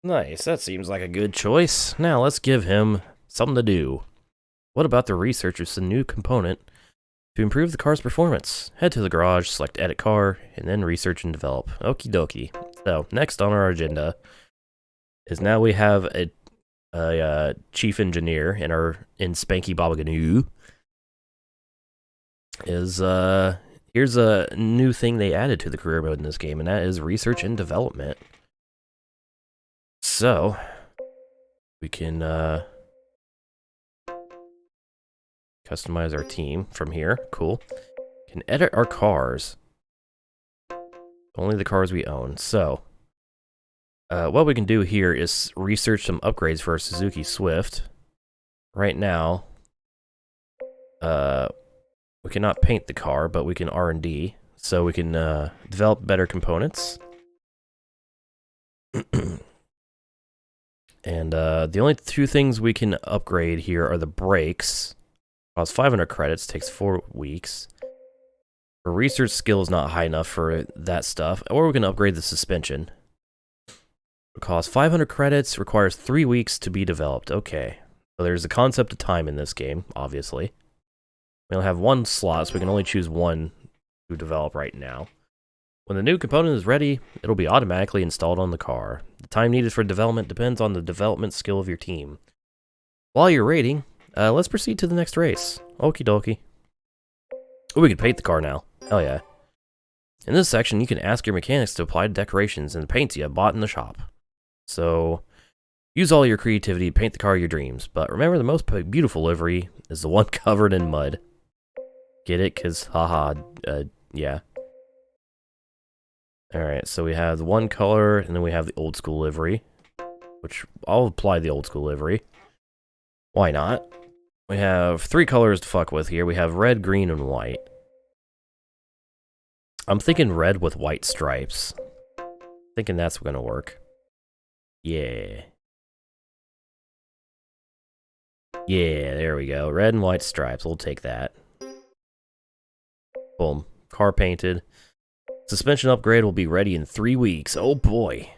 Nice, that seems like a good choice. Now let's give him something to do. What about the researchers a new component to improve the car's performance? Head to the garage, select edit car, and then research and develop. Okie dokie. So, next on our agenda is now we have a chief engineer in Spanky Babaganoo. Here's a new thing they added to the career mode in this game, and that is research and development. So, we can customize our team from here. Cool. Can edit our cars. Only the cars we own. So, what we can do here is research some upgrades for our Suzuki Swift. Right now, we cannot paint the car, but we can R&D. So we can develop better components. And the only two things we can upgrade here are the brakes. Costs 500 credits, takes 4 weeks. Our research skill is not high enough for that stuff. Or we can upgrade the suspension. It costs 500 credits, requires 3 weeks to be developed. Okay. So there's a concept of time in this game, obviously. We only have one slot, so we can only choose one to develop right now. When the new component is ready, it'll be automatically installed on the car. The time needed for development depends on the development skill of your team. While you're rating, let's proceed to the next race. Okie dokie. Oh, we can paint the car now. Hell yeah. In this section, you can ask your mechanics to apply decorations and paints you have bought in the shop. So, use all your creativity to paint the car of your dreams. But remember, the most beautiful livery is the one covered in mud. Get it? Because, haha, yeah. Alright, so we have the one color, and then we have the old school livery. Which, I'll apply the old school livery. Why not? We have 3 colors to fuck with here. We have red, green, and white. I'm thinking red with white stripes. Thinking that's gonna work. Yeah. Yeah, there we go. Red and white stripes. We'll take that. Boom. Car painted. Suspension upgrade will be ready in 3 weeks. Oh boy.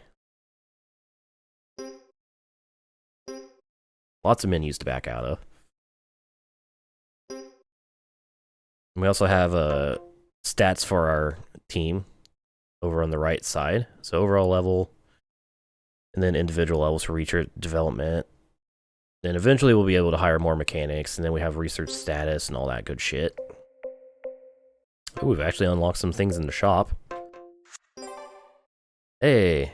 Lots of menus to back out of. We also have stats for our team over on the right side. So overall level, and then individual levels for research development. Then eventually we'll be able to hire more mechanics, and then we have research status and all that good shit. Ooh, we've actually unlocked some things in the shop. Hey,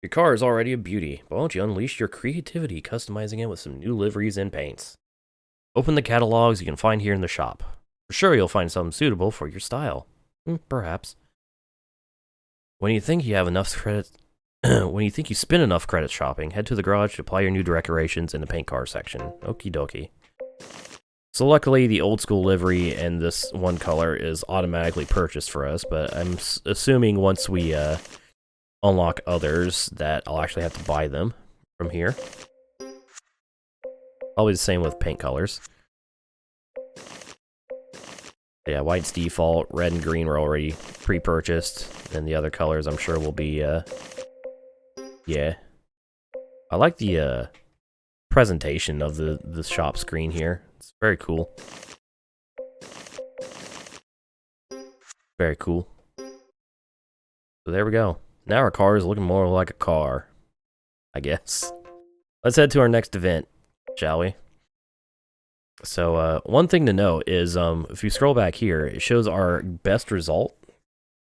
your car is already a beauty, but why don't you unleash your creativity customizing it with some new liveries and paints? Open the catalogs you can find here in the shop. For sure you'll find something suitable for your style. Perhaps. When you think you have enough credits, when you think you spend enough credits shopping, head to the garage to apply your new decorations in the paint car section. Okie dokie. So luckily, the old school livery and this one color is automatically purchased for us, but I'm assuming once we unlock others that I'll actually have to buy them from here. Probably the same with paint colors. Yeah, white's default, red and green were already pre-purchased, and the other colors I'm sure will be, yeah. I like the presentation of the shop screen here. It's very cool. Very cool. So there we go. Now our car is looking more like a car, I guess. Let's head to our next event, shall we? So, one thing to note is, if you scroll back here, it shows our best result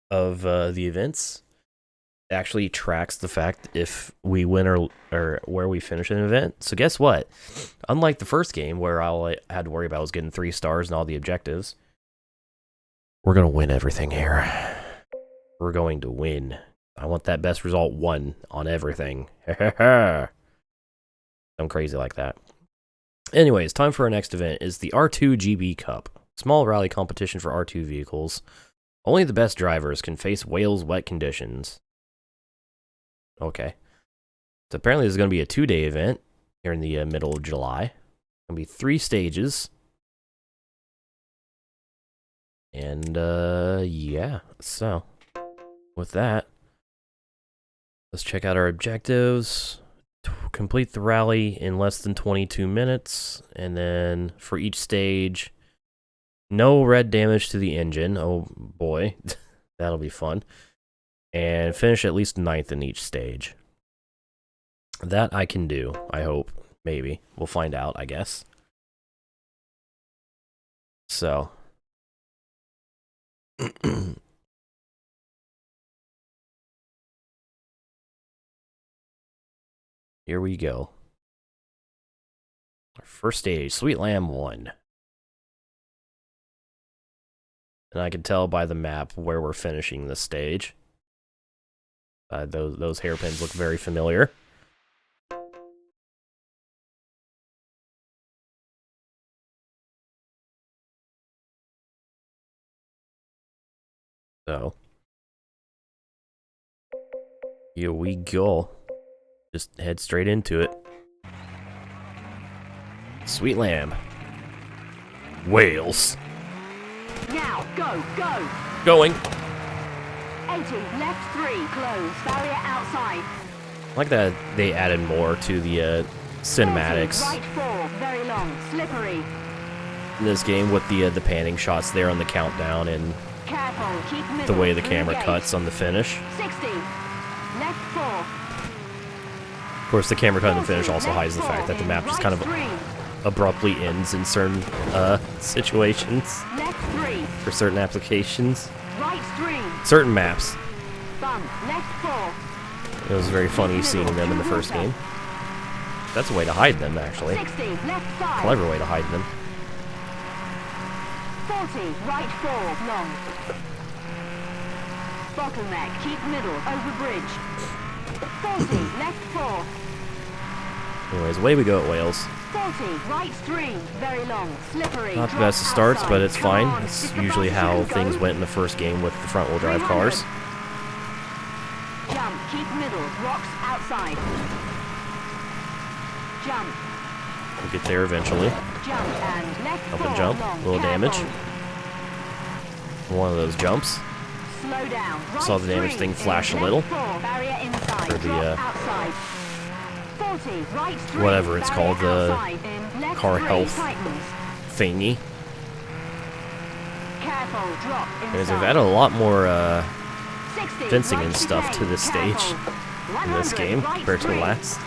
of the events. It actually tracks the fact if we win or where we finish an event. So guess what? Unlike the first game, where all I had to worry about was getting 3 stars and all the objectives, we're going to win everything here. We're going to win. I want that best result 1 on everything. I'm crazy like that. Anyways, time for our next event is the R2 GB Cup. Small rally competition for R2 vehicles. Only the best drivers can face Wales wet conditions. Okay. So apparently this is going to be a 2-day event here in the middle of July. It's going to be 3 stages. And, yeah. So, with that, Let's check out our objectives. Complete the rally in less than 22 minutes, and then for each stage, no red damage to the engine. Oh boy, that'll be fun. And finish at least 9th in each stage. That I can do, I hope. Maybe. We'll find out, I guess. So. Here we go. Our first stage, Sweet Lamb 1. And I can tell by the map where we're finishing this stage. Those hairpins look very familiar. So. Here we go. Just head straight into it. Sweet Lamb. Wales. Now, go, go! Going. 80, left 3, close, barrier outside. I like that they added more to the cinematics 30, right 4, very long, slippery. in this game with the panning shots there on the countdown and Careful, keep middle, the way the through camera gate. cuts on the finish. 60, left 4. Of course, the camera cut on the finish 40, also left hides the fact that the map just right kind of 3, abruptly ends in certain situations left 3, for certain applications. right 3, Certain maps. bump, left 4. It was very funny seeing them in the first game. That's a way to hide them, actually. 60, left 5. Clever way to hide them. 40, right 4, long. Bottleneck, keep middle, over bridge. 40, left 4. Anyways, away we go at Wales. 40, right 3, very long, slippery. Not the drop best of starts, outside. but it's Come fine. on, It's is the usually bus how gonna go? things went in the first game with the front-wheel drive cars. Jump, keep middle, rocks outside. Jump, We'll get there eventually. jump, and left Up 4, and jump, long, little damage. careful. One of those jumps. Slow down, right Saw the damage 3, thing flash a left little. 4, barrier inside, For the, drop outside. 40, right 3, whatever it's barrier called, the outside, in left car 3, health tightens. Thingy. Careful, drop Because inside. they've added a lot more 60, fencing right and stuff to this careful. stage in this 100, game right compared to the 3, last.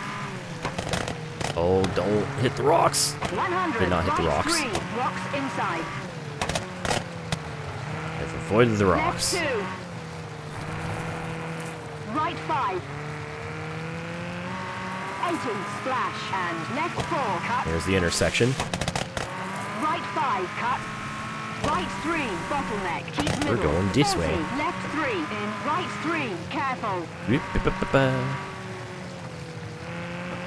Oh, don't hit the rocks. 100, Did not hit the right rocks. 3, rocks inside. I've avoided the rocks. Left 2. Right 5. 80, splash, and left 4, cut. There's the intersection. Right 5, cut. Right 3, bottleneck, keep middle. We're going this 40, way. Left 3, in right 3, careful.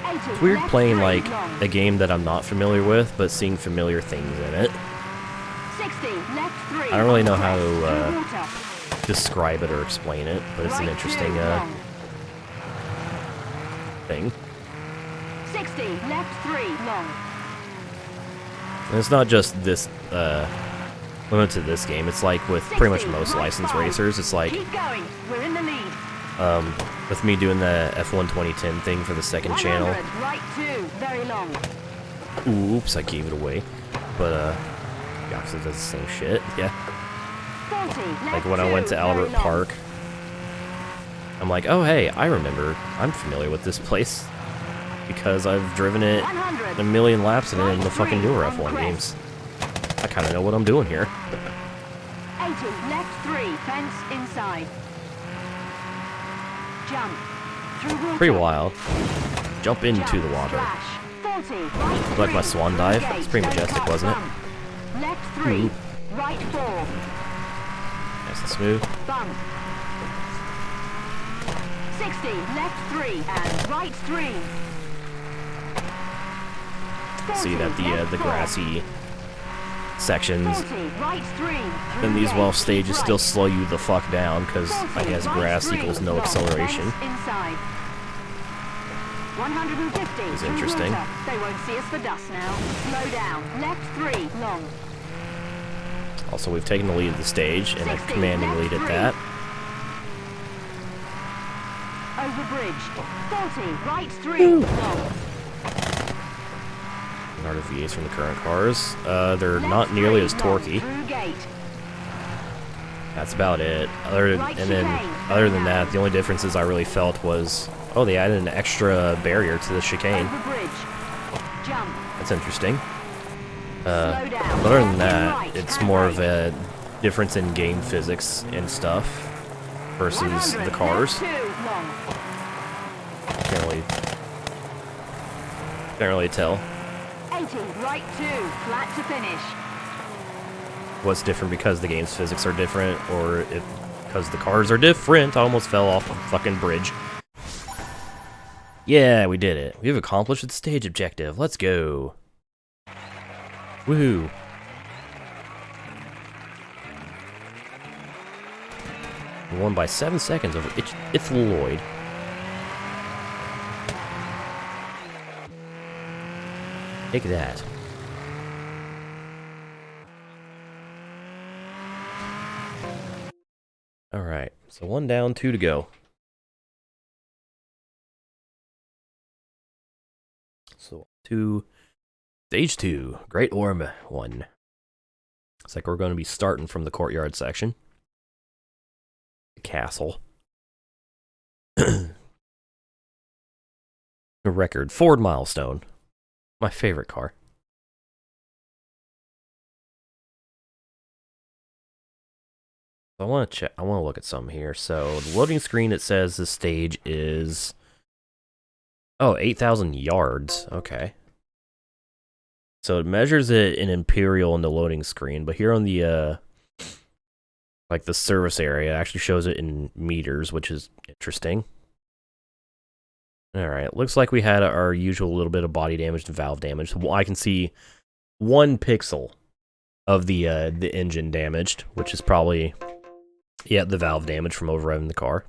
It's 80, weird left playing 3, like long. a game that I'm not familiar with, but seeing familiar things in it. 60, left 3. I don't really know how through to water. describe it or explain it, but it's an Right interesting 2, long. thing. 60, left 3, long. And it's not just this limited to this game. It's like with pretty much 60, most right licensed 5. racers. It's like Keep going, we're in the lead. with me doing the F1 2010 thing for the second 100, channel. right 2, very long. Oops, I gave it away. But Yoxo does the same shit. Yeah. 40, Like left when I went 2, to Albert very long. Park, I'm like, oh hey, I remember. I'm familiar with this place because I've driven it 100, a million laps in it in the Right fucking 3, newer on F1 crest. games. I kind of know what I'm doing here. 80, left 3, fence inside. Jump. Through water. Pretty wild. Jump into Jump, the water. Splash. 40, right Like my 3, swan through dive. gate, It's pretty don't majestic, cut, wasn't it? bump. Left 3, Ooh. right 4, Nice and smooth. bump. 60, left 3, and right 3. 40, See that the left 4, grassy sections 40, right 3, in these through well gate, stages right. still slow you the fuck down because I 40, guess right grass 3, equals no long, acceleration. fence inside. 150. Is through interesting. water. They won't see us for dust now. Slow down. Left 3, long. Also, we've taken the lead of the stage and a 60, commanding left lead at 3. that. over bridge. 40, right 3, long. Harder V8s from the current cars. They're not nearly as torquey. That's about it. Other than that, the only differences I really felt was, oh, they added an extra barrier to the chicane. That's interesting. But other than that, it's more of a difference in game physics and stuff versus the cars. Can't really tell. 80, right 2, flat to finish. What's different because the game's physics are different, or because the cars are different. I almost fell off the fucking bridge. Yeah, we did it. We've accomplished the stage objective. Let's go. Woohoo. We won by 7 seconds over Lloyd. Take that. Alright, so 1 down, 2 to go. So, stage 2, Great Orb 1. Looks like we're going to be starting from the courtyard section. The castle. A record, Ford Milestone. My favorite car. I want to check. I want to look at some here. So the loading screen, it says this stage is 8,000 yards. Okay. So it measures it in imperial in the loading screen, but here on the like the service area, it actually shows it in meters, which is interesting. All right, looks like we had our usual little bit of body damage and valve damage. I can see 1 pixel of the engine damaged, which is probably, yeah, the valve damage from overrevving the car.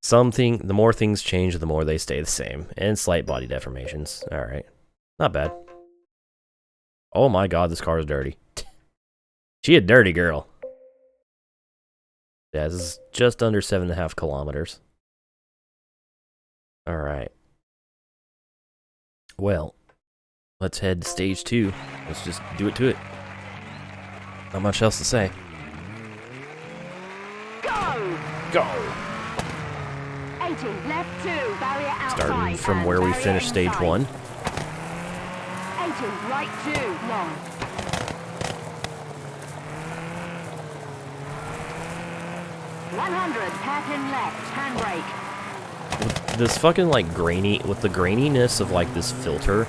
The more things change, the more they stay the same, and slight body deformations. All right, not bad. Oh my God, this car is dirty. She a dirty girl. Yeah, this is just under 7.5 kilometers. Alright. Well, let's head to stage 2. Let's just do it to it. Not much else to say. Go! Go! 80, left 2, barrier outside. Starting from where we finished stage 1. 80, right 2, long. Hairpin left, handbrake. This fucking like the graininess of like this filter,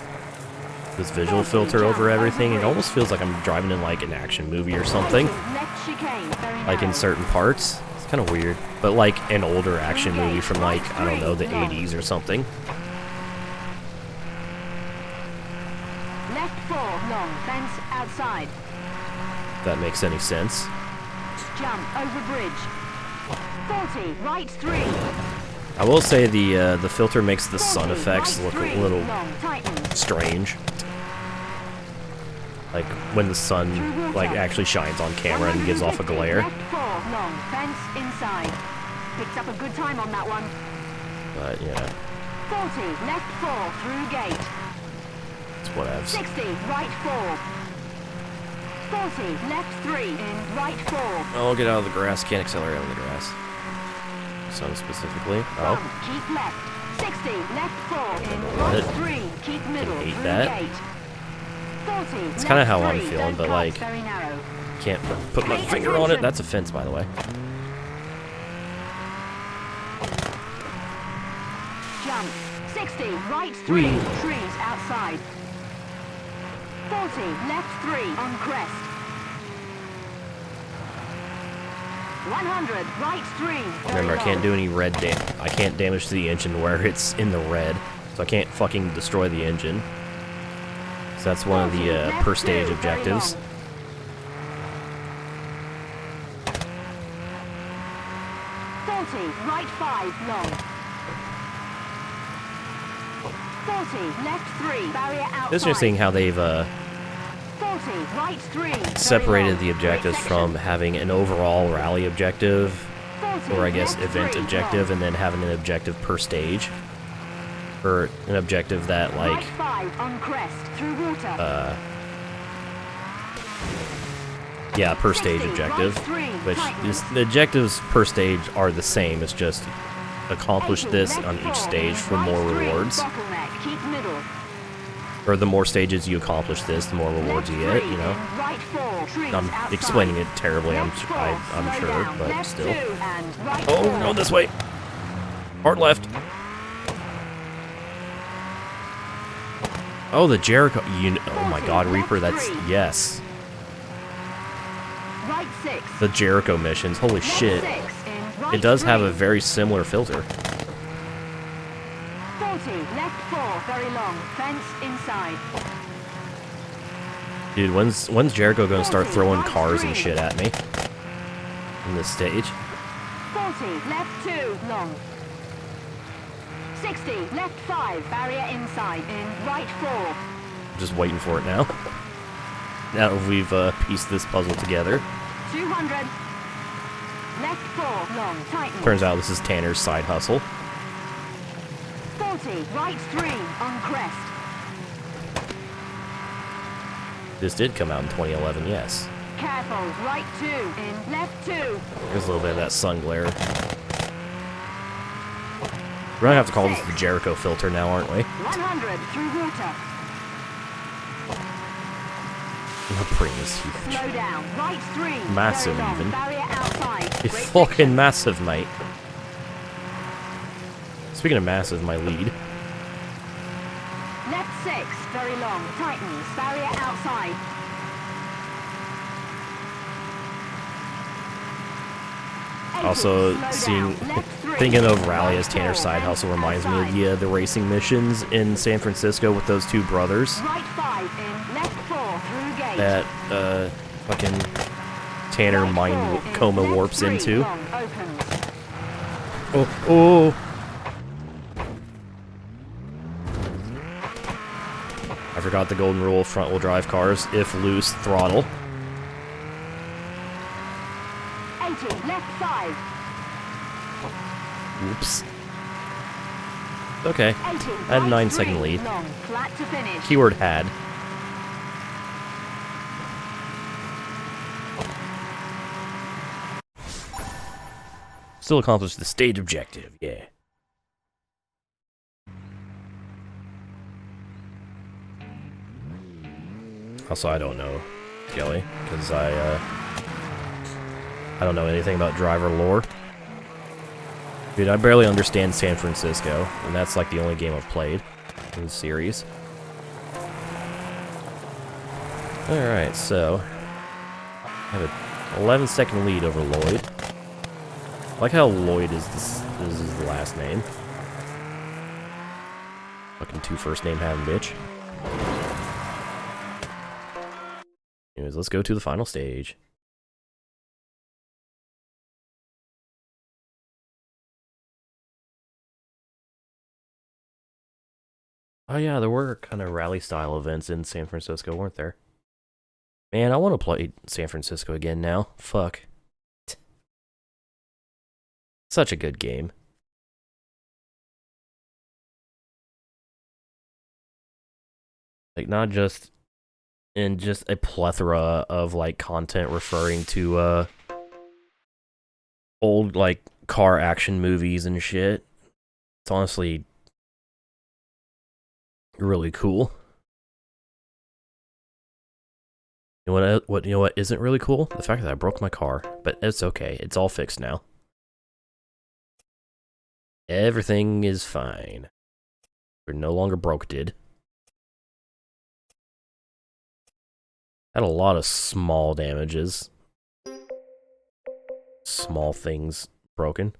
this visual filter over everything, it almost feels like I'm driving in like an action movie or something. Like in certain parts. It's kind of weird. But like an older action movie from like, I don't know, the 80s or something. Left 4, long, fence outside. If that makes any sense. Jump over bridge. 40, right 3. I will say the filter makes the sun effects look a little strange. Like when the sun like actually shines on camera and gives off a glare. Left 4, long, fence inside. Picked up a good time on that one. But yeah. 40, left 4, through gate. It's whatevs. 60, right 4. 40, left 3, in right 4. Oh, get out of the grass. Can't accelerate on the grass. Sun specifically. Oh. Keep left. 60, left 4, in right 3, keep middle, hate through that. gate. 40, It's kind of how left I'm 3, feeling, but don't like, cross, very narrow. can't put my finger on it. That's a fence, by the way. Jump. 60, right 3, trees outside. 40, left 3, on crest. 100, right 3. Remember, I can't do any red I can't damage to the engine where it's in the red, so I can't fucking destroy the engine. So that's one of the per stage objectives. 40, right 5, long. 40, left 3, barrier outside. It's interesting how they've 40, right 3, separated the objectives from having an overall rally objective or I guess event objective, and then having an objective per stage. Or an objective that, like, Right 5 on crest through water. yeah, per stage 60, objective, right 3, which tightens. is, the objectives per stage are the same, it's just accomplish 80, this left on each 4, stage for right more 3, rewards. bottleneck, keep middle. Or the more stages you accomplish this, the more rewards you get, you know? Right 4, trees I'm outside. explaining it terribly, I'm Left 4, sure, slow down. but Left still. 2, and right Oh, 4. no, this way! Hard left. Oh, the Jericho, oh my god, Reaper, that's, yes. Right 6. The Jericho missions, holy Left shit. 6 in right It does have 3. a very similar filter. 40, left 4, very long. Fence inside. Dude, when's Jericho gonna start 40, throwing right cars and 3. shit at me? In this stage? 40, left 2, long. 60, left 5, barrier inside, in right 4. Just waiting for it now. Now that we've pieced this puzzle together. 200, left 4, long, tighten. Turns out this is Tanner's side hustle. 40, right 3, on crest. This did come out in 2011, yes. Careful, right 2, in left 2. There's a little bit of that sun glare. We're gonna have to call this the Jericho filter now, aren't we? 100, through water. The Pring is huge. Slow down, right 3. Massive very long, even. barrier outside. It's Great fucking section. massive, mate. Speaking of massive, my lead. Left 6, very long, tightens, barrier outside. Also, 80, slow seeing, down, left 3. thinking of Rally as Right Tanner's 4, side hustle fence reminds me of outside. the racing missions in San Francisco with those two brothers Right 5, in left 4, through gate. that fucking Tanner Right mind 4, in coma left warps 3, into. long, opens. Oh. I forgot the golden rule of front wheel drive cars. If loose, throttle. 80, left 5. Oops. Okay. 80, I had a right 9-second 3, lead. long, flat to finish. Keyword had. Still accomplished the stage objective, yeah. Also, I don't know, Kelly, because I don't know anything about driver lore. Dude, I barely understand San Francisco, and that's like the only game I've played in the series. Alright, so I have an 11-second lead over Lloyd. I like how Lloyd is his last name. Fucking two first name having bitch. Anyways, let's go to the final stage. Oh yeah, there were kind of rally-style events in San Francisco, weren't there? Man, I want to play San Francisco again now. Fuck. Such a good game. Like, not just... and just a plethora of, like, content referring to, old, like, car action movies and shit. It's honestly really cool. You know what isn't really cool? The fact that I broke my car, but it's okay. It's all fixed now. Everything is fine. We're no longer broke, did. Had a lot of small damages. Small things broken.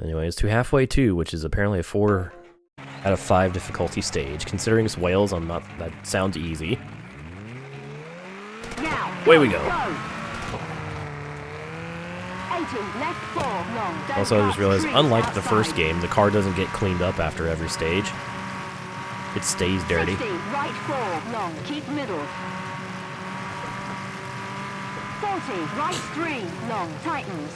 Anyways, to halfway to, which is apparently a 4 out of 5 difficulty stage. Considering it's Wales, that sounds easy. Now, Away we go. 80, left 4, long. Don't Also, I just pass realized, trees unlike the first outside. game, the car doesn't get cleaned up after every stage. It stays dirty. 60, right 4, long. Keep middle. 40, right 3, long, tightens.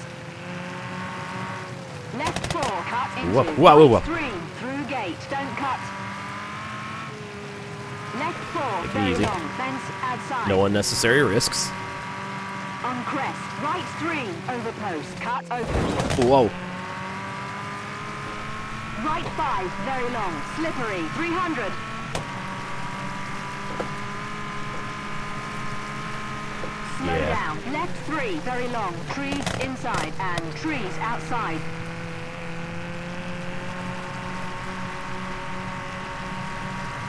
Left 4, cut into. Whoa. Right 3, through gate, don't cut. Left 4, Take it very easy. long, fence outside. No unnecessary risks. On crest, right 3, over post, cut open. Whoa. Right 5, very long, slippery, 300. Slow Yeah. down, left 3, very long, trees inside and trees outside.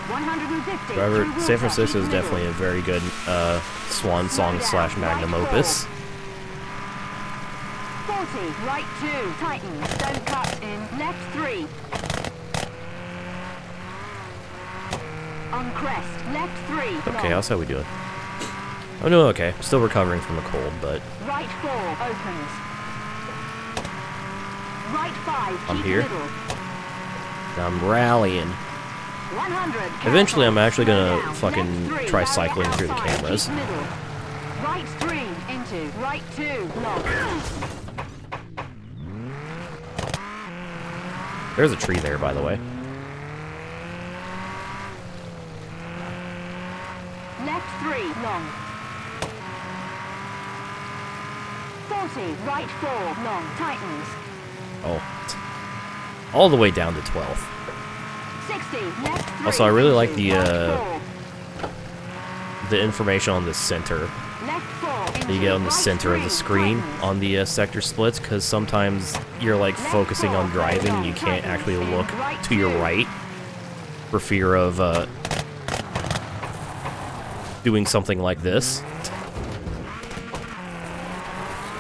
However, San Francisco is definitely a very good swan song slash magnum opus. 40, right 2, tightens, don't cut in, left 3. On crest, left 3, Okay, long. how's how we doing? Oh no, okay. Still recovering from the cold, but Right 4, opens. Right 5, I'm keep here. middle. I'm rallying. 100, Eventually, I'm actually slow gonna down, fucking left 3, try barrier cycling through the outside, cameras. keep middle. Right 3, into, right 2, long. There's a tree there, by the way. Left 3, long. 40, right 4, long, tightens. Oh. All the way down to 12th. 60, left 3. Also, I really like into, the, right 4. The information on the center. Left 4, That into, you get on the right center of the 3, screen tightens. on the sector splits, because sometimes you're like Left focusing 4, on driving very and you long, can't tightens, actually in, look right to your 2. right for fear of doing something like this.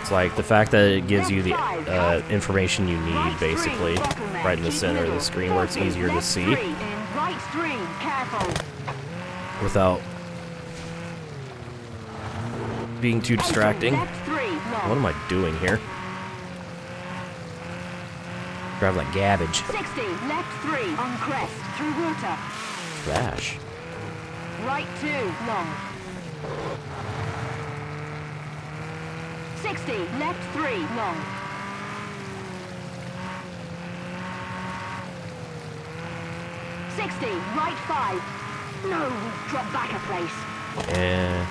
It's like the fact that it gives you the information you need, basically, right in the center of the screen where it's easier to see Right 3, careful. without being too distracting. Left 3, long. What am I doing here? Driving like garbage. 60, left 3, on crest, through water. Trash. Right 2, long. 60, left 3, long. 60, right 5. No, drop back a place. And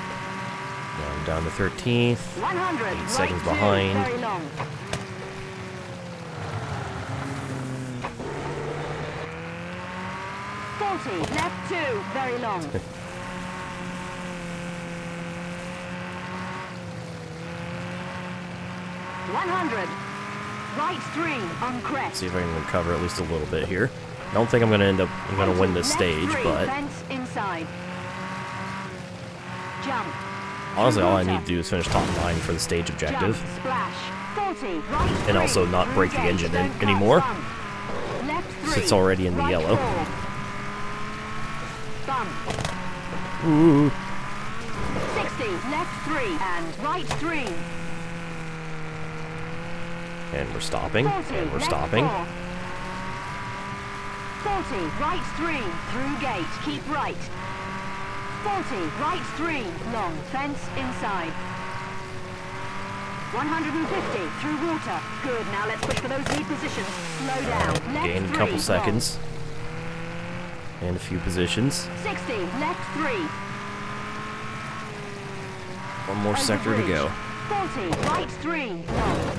now I'm down to 13th. 100, 8 right seconds 2, behind. very long. Left 2, very long. 100. Right 3, on crest. See if I can recover at least a little bit here. I don't think I'm gonna win this Left stage, 3, but fence inside. Jump. honestly, all I Water. need to do is finish top 9 for the stage objective. Jump, splash. 40, right 3, And also not break the through engine gate, in don't anymore, cut, bump. Left 3, since it's already in the right yellow. 4. Bump. Ooh. 60, left 3, and right 3. And we're stopping, 40, and we're left stopping. 4. 40, right 3, through gate, keep right. 40, right 3, long, fence inside. 150, through water. Good, now let's push for those lead positions. Slow down. Left Gained a 3, couple long. seconds. And a few positions. 60, left 3. One more Over sector to bridge. go. 40, right 3, long.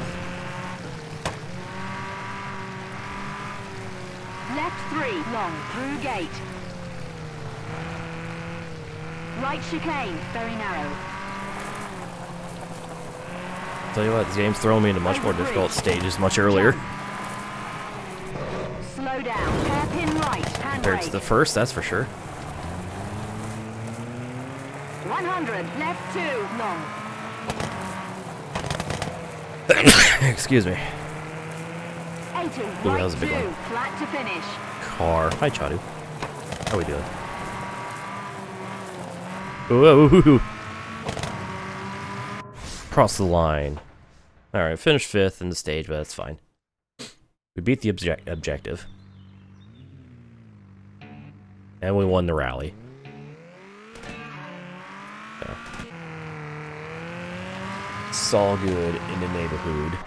Left 3, long, through gate. Right chicane, very narrow. Tell you what, this game's throwing me into much more difficult stages much earlier. Slow down, hairpin right, Compared to handbrake. the first, that's for sure. 100, left 2, long. Excuse me. 80, that right was a big 2, one. flat to finish. Car. Hi, Chadu. How we doing? Whoa. Cross the line. Alright, finished 5th in the stage, but that's fine. We beat the objective. And we won the rally. So. It's all good in the neighborhood.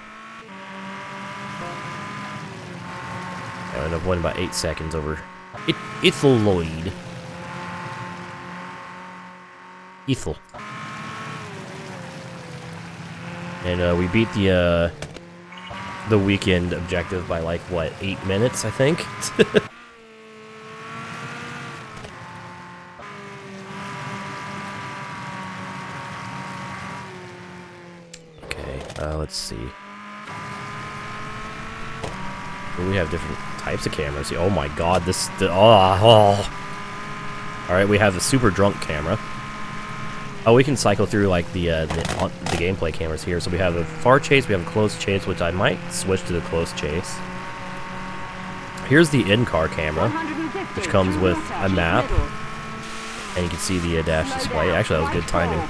I ended up winning by 8 seconds over Ethel Lloyd. Ethel. And we beat the weekend objective by like, what, 8 minutes, I think? Okay, let's see. We have different types of cameras. Oh my god, oh. Alright, we have the super drunk camera. Oh, we can cycle through like the gameplay cameras here. So we have the far chase, we have a close chase, which I might switch to the close chase. Here's the in-car camera, which comes with a map, and you can see the dash display. Actually, that was good timing. You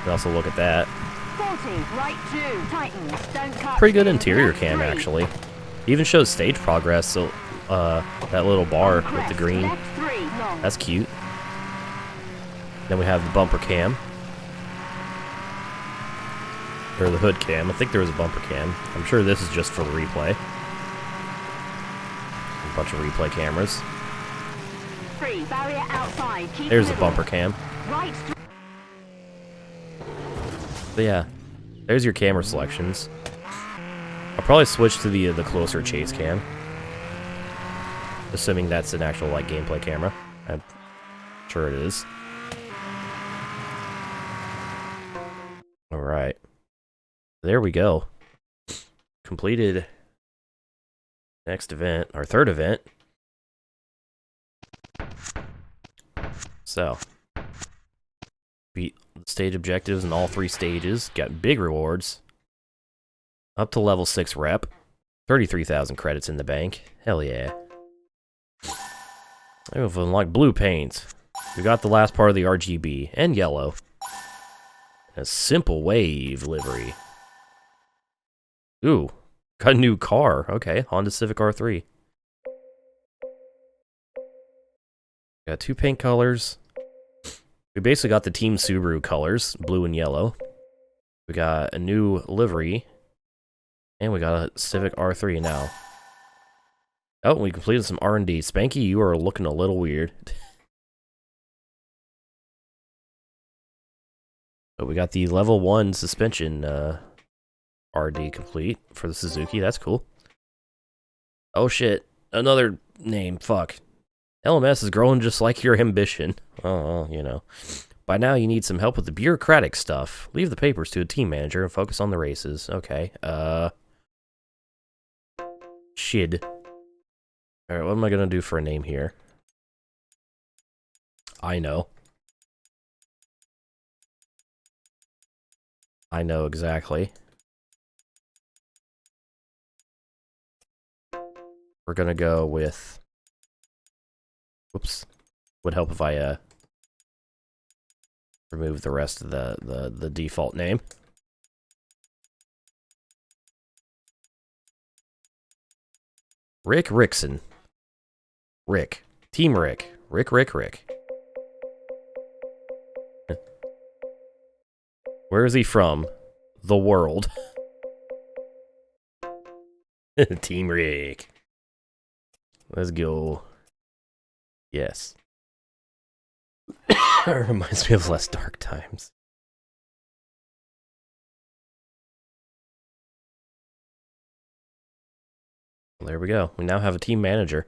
can also look at that. Pretty good interior cam, actually. It even shows stage progress, so that little bar with the green, that's cute. Then we have the bumper cam. Or the hood cam. I think there was a bumper cam. I'm sure this is just for the replay. A bunch of replay cameras. There's the bumper cam. But yeah, there's your camera selections. I'll probably switch to the closer chase cam. Assuming that's an actual like gameplay camera. I'm sure it is. Alright. There we go. Completed next event, our third event. So, beat stage objectives in all 3 stages. Got big rewards. Up to level 6 rep. 33,000 credits in the bank. Hell yeah. I've unlocked blue paint. We got the last part of the RGB. And yellow. A simple wave livery. Ooh. Got a new car. Okay, Honda Civic R3. Got 2 paint colors. We basically got the Team Subaru colors, blue and yellow. We got a new livery. And we got a Civic R3 now. Oh, we completed some R&D. Spanky, you are looking a little weird. But we got the level 1 suspension RD complete for the Suzuki. That's cool. Oh shit. Another name. Fuck. LMS is growing just like your ambition. Oh, you know. By now you need some help with the bureaucratic stuff. Leave the papers to a team manager and focus on the races. Okay. Shid. Alright, what am I gonna do for a name here? I know. I know exactly. We're gonna go with... Whoops. Would help if I, remove the rest of the default name. Rick Rickson. Rick. Team Rick. Rick. Where is he from? The world. Team Rick. Let's go. Yes. It reminds me of Less Dark Times. Well, there we go. We now have a team manager.